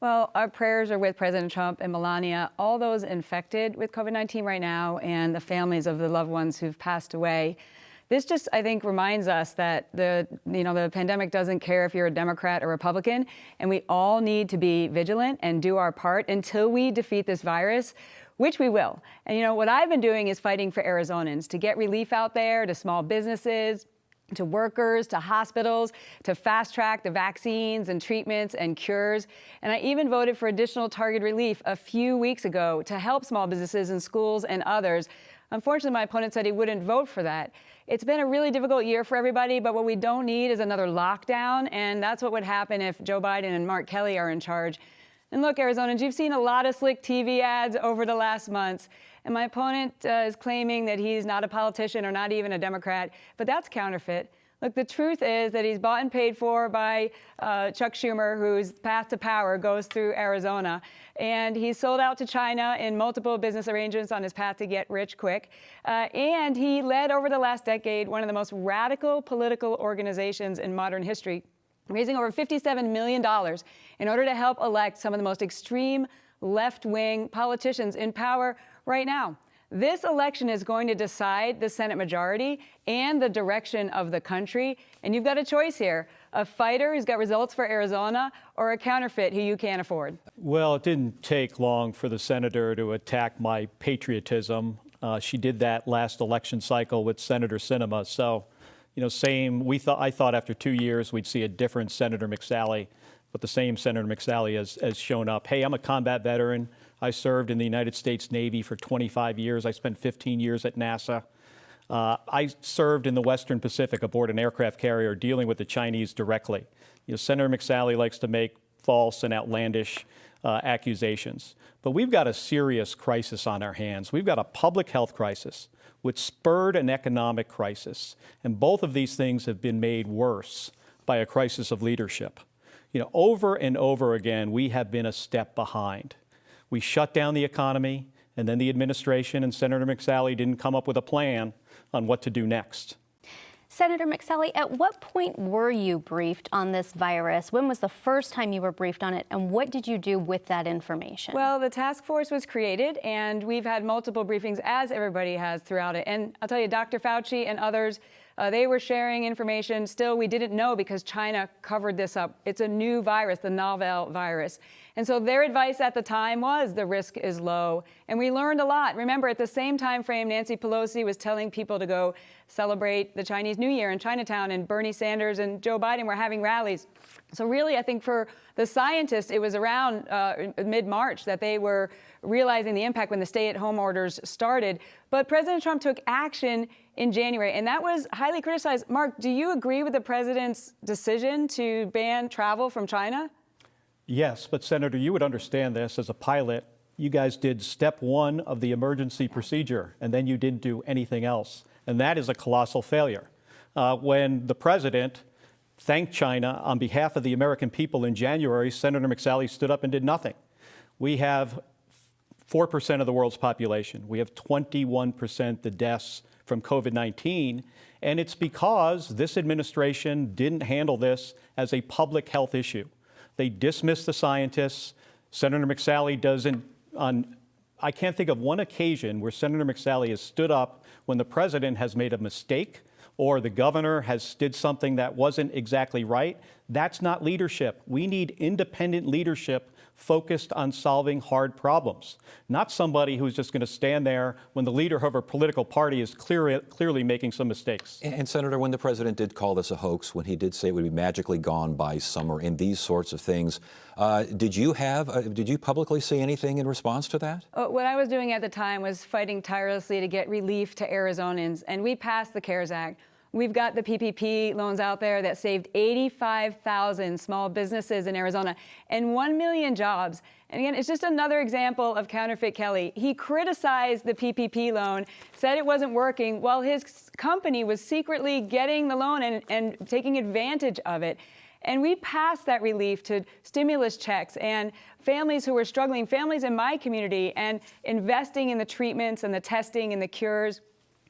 Well, our prayers are with President Trump and Melania, all those infected with COVID-19 right now, and the families of the loved ones who've passed away. This just, I think, reminds us that the pandemic doesn't care if you're a Democrat or Republican, and we all need to be vigilant and do our part until we defeat this virus, which we will. And what I've been doing is fighting for Arizonans to get relief out there to small businesses, to workers, to hospitals, to fast track the vaccines and treatments and cures. And I even voted for additional target relief a few weeks ago to help small businesses and schools and others. Unfortunately, my opponent said he wouldn't vote for that. It's been a really difficult year for everybody, but what we don't need is another lockdown, and that's what would happen if Joe Biden and Mark Kelly are in charge. And look, Arizonans, you've seen a lot of slick TV ads over the last months, and my opponent is claiming that he's not a politician or not even a Democrat, but that's counterfeit. Look, the truth is that he's bought and paid for by Chuck Schumer, whose path to power goes through Arizona. And he's sold out to China in multiple business arrangements on his path to get rich quick. And he led over the last decade one of the most radical political organizations in modern history, raising over $57 million in order to help elect some of the most extreme left-wing politicians in power right now. This election is going to decide the Senate majority and the direction of the country. And you've got a choice here, a fighter who's got results for Arizona or a counterfeit who you can't afford. Well, it didn't take long for the senator to attack my patriotism. She did that last election cycle with Senator Sinema. So, I thought after 2 years we'd see a different Senator McSally, but the same Senator McSally has shown up. Hey, I'm a combat veteran. I served in the United States Navy for 25 years. I spent 15 years at NASA. I served in the Western Pacific aboard an aircraft carrier dealing with the Chinese directly. Senator McSally likes to make false and outlandish accusations. But we've got a serious crisis on our hands. We've got a public health crisis, which spurred an economic crisis. And both of these things have been made worse by a crisis of leadership. Over and over again, we have been a step behind. We shut down the economy, and then the administration and Senator McSally didn't come up with a plan on what to do next. Senator McSally, at what point were you briefed on this virus? When was the first time you were briefed on it, and what did you do with that information? Well, the task force was created, and we've had multiple briefings, as everybody has throughout it. And I'll tell you, Dr. Fauci and others, they were sharing information. Still, we didn't know because China covered this up. It's a new virus, the novel virus. And so their advice at the time was the risk is low. And we learned a lot. Remember, at the same time frame, Nancy Pelosi was telling people to go celebrate the Chinese New Year in Chinatown, and Bernie Sanders and Joe Biden were having rallies. So really, I think for the scientists, it was around mid-March that they were realizing the impact when the stay-at-home orders started. But President Trump took action in January, and that was highly criticized. Mark, do you agree with the president's decision to ban travel from China? Yes, but Senator, you would understand this as a pilot. You guys did step one of the emergency procedure, and then you didn't do anything else. And that is a colossal failure. When the president thanked China on behalf of the American people in January, Senator McSally stood up and did nothing. We have 4% of the world's population. We have 21% the deaths from COVID-19, and it's because this administration didn't handle this as a public health issue. They dismissed the scientists. Senator McSally doesn't, I can't think of one occasion where Senator McSally has stood up when the president has made a mistake or the governor did something that wasn't exactly right. That's not leadership. We need independent leadership focused on solving hard problems, not somebody who's just going to stand there when the leader of a political party is clearly making some mistakes. And Senator, when the president did call this a hoax, when he did say it would be magically gone by summer and these sorts of things, did you publicly say anything in response to that? What I was doing at the time was fighting tirelessly to get relief to Arizonans, and we passed the CARES Act. We've got the PPP loans out there that saved 85,000 small businesses in Arizona and 1 million jobs. And again, it's just another example of counterfeit Kelly. He criticized the PPP loan, said it wasn't working, while his company was secretly getting the loan and taking advantage of it. And we passed that relief to stimulus checks and families who were struggling, families in my community, and investing in the treatments and the testing and the cures.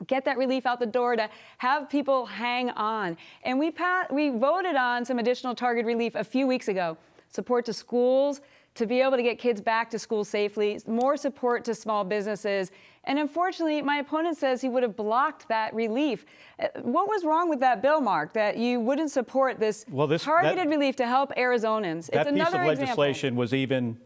Get that relief out the door to have people hang on. And we voted on some additional target relief a few weeks ago. Support to schools, to be able to get kids back to school safely, more support to small businesses. And unfortunately, my opponent says he would have blocked that relief. What was wrong with that bill, Mark, that you wouldn't support this, targeted relief to help Arizonans? That it's piece another of legislation was even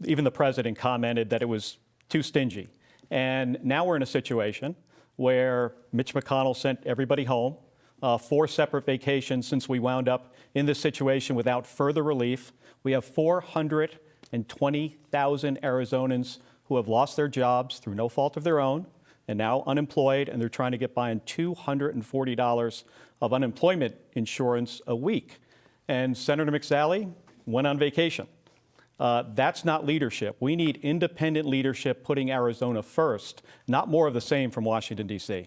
the president commented that it was too stingy. And now we're in a situation where Mitch McConnell sent everybody home, 4 separate vacations since we wound up in this situation without further relief. We have 420,000 Arizonans who have lost their jobs through no fault of their own and now unemployed, and they're trying to get by on $240 of unemployment insurance a week. And Senator McSally went on vacation. That's not leadership. We need independent leadership putting Arizona first, not more of the same from Washington, D.C.